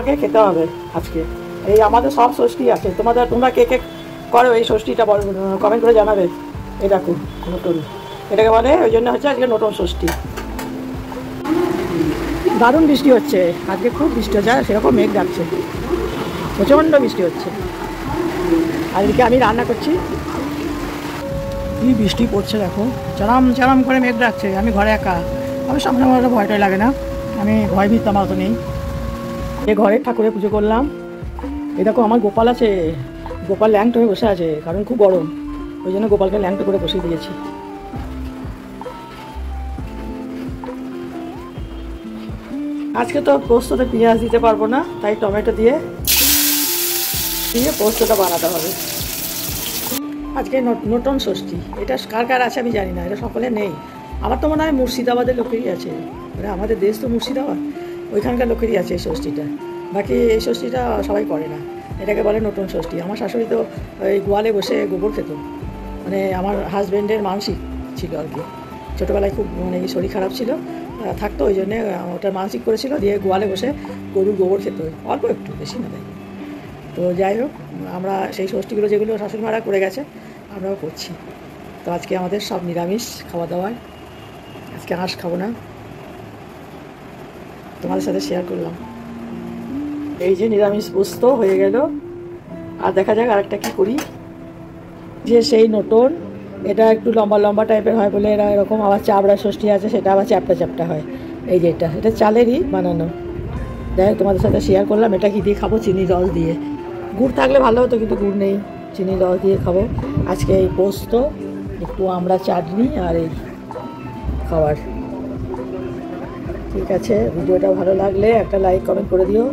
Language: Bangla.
আমাকে খেতে হবে আজকে। এই আমাদের সব ষষ্ঠী আছে, তোমরা কে কে করো এই ষষ্ঠীটা কমেন্ট করে জানাবে। এই দেখো নতুন, এটাকে বলে, ওই জন্য হচ্ছে আজকে নতুন ষষ্ঠী। দারুণ বৃষ্টি হচ্ছে আজকে, খুব বৃষ্টি হচ্ছে, আর সেরকম মেঘ ডাকছে, প্রচণ্ড বৃষ্টি হচ্ছে। আর এদিকে আমি রান্না করছি, কি বৃষ্টি পড়ছে দেখো, চারাম চারাম করে মেঘ ডাকছে। আমি ঘরে একা, আমি সামনে আমার ভয়টাই লাগে না, আমি ভয় ভীত আমার তো নেই। এ ঘরে ঠাকুরে পুজো করলাম। এই দেখো আমার গোপাল আছে, গোপাল ল্যাংট হয়ে বসে আছে, কারণ খুব গরম, ওই জন্য গোপালকে ল্যাংট করে বসিয়ে দিয়েছি। আজকে তো পোস্ততে পেঁয়াজ দিতে পারবো না, তাই টমেটো দিয়ে পোস্তটা বানাতে হবে। আজকে নতুন ষষ্ঠী, এটা কার কার আছে আমি জানি না, এটা সকলে নেই। আমার তো মনে হয় মুর্শিদাবাদের লোকেরই আছে, মানে আমাদের দেশ তো মুর্শিদাবাদ, ওইখানকার লোকেরই আছে এই ষষ্ঠীটা। বাকি এই ষষ্ঠীটা সবাই করে না, এটাকে বলে নতুন ষষ্ঠী। আমার শাশুড়ি তো ওই গোয়ালে বসে গোবর খেত, মানে আমার হাজব্যান্ডের মানসিক ছিল আর কি, ছোটোবেলায় খুব মানে শরীর খারাপ ছিল, থাকতো, ওই জন্যে ওটা মানসিক করেছিল, দিয়ে গোয়ালে বসে গরুর গোবর খেত, অল্প একটু, বেশি না তাই। তো যাই হোক, আমরা সেই ষষ্ঠীগুলো যেগুলো শাশুড়িমারা করে গেছে আমরাও করছি। তো আজকে আমাদের সব নিরামিষ খাওয়া দাওয়ার, আজকে হাঁস খাবো না, তোমাদের সাথে শেয়ার করলাম। এই যে নিরামিষ পোস্ত হয়ে গেল, আর দেখা যাক আরেকটা কী করি। যে সেই নতুন, এটা একটু লম্বা লম্বা টাইপের হয় বলে এরা এরকম, আবার চাবড়া ষষ্ঠী আছে, সেটা আবার চ্যাপটা চ্যাপটা হয়। এই যে এটা চালেরই বানানো, যাই হোক তোমাদের সাথে শেয়ার করলাম। এটা কি দিয়ে খাবো? চিনি রস দিয়ে, গুড় থাকলে ভালো হতো কিন্তু গুড় নেই, চিনি রস দিয়ে খাবো আজকে। এই পোস্ত, একটু আমড়া চাটনি, আর এই খাবার। ঠিক আছে, ভিডিওটা ভালো লাগলে একটা লাইক কমেন্ট করে দিও।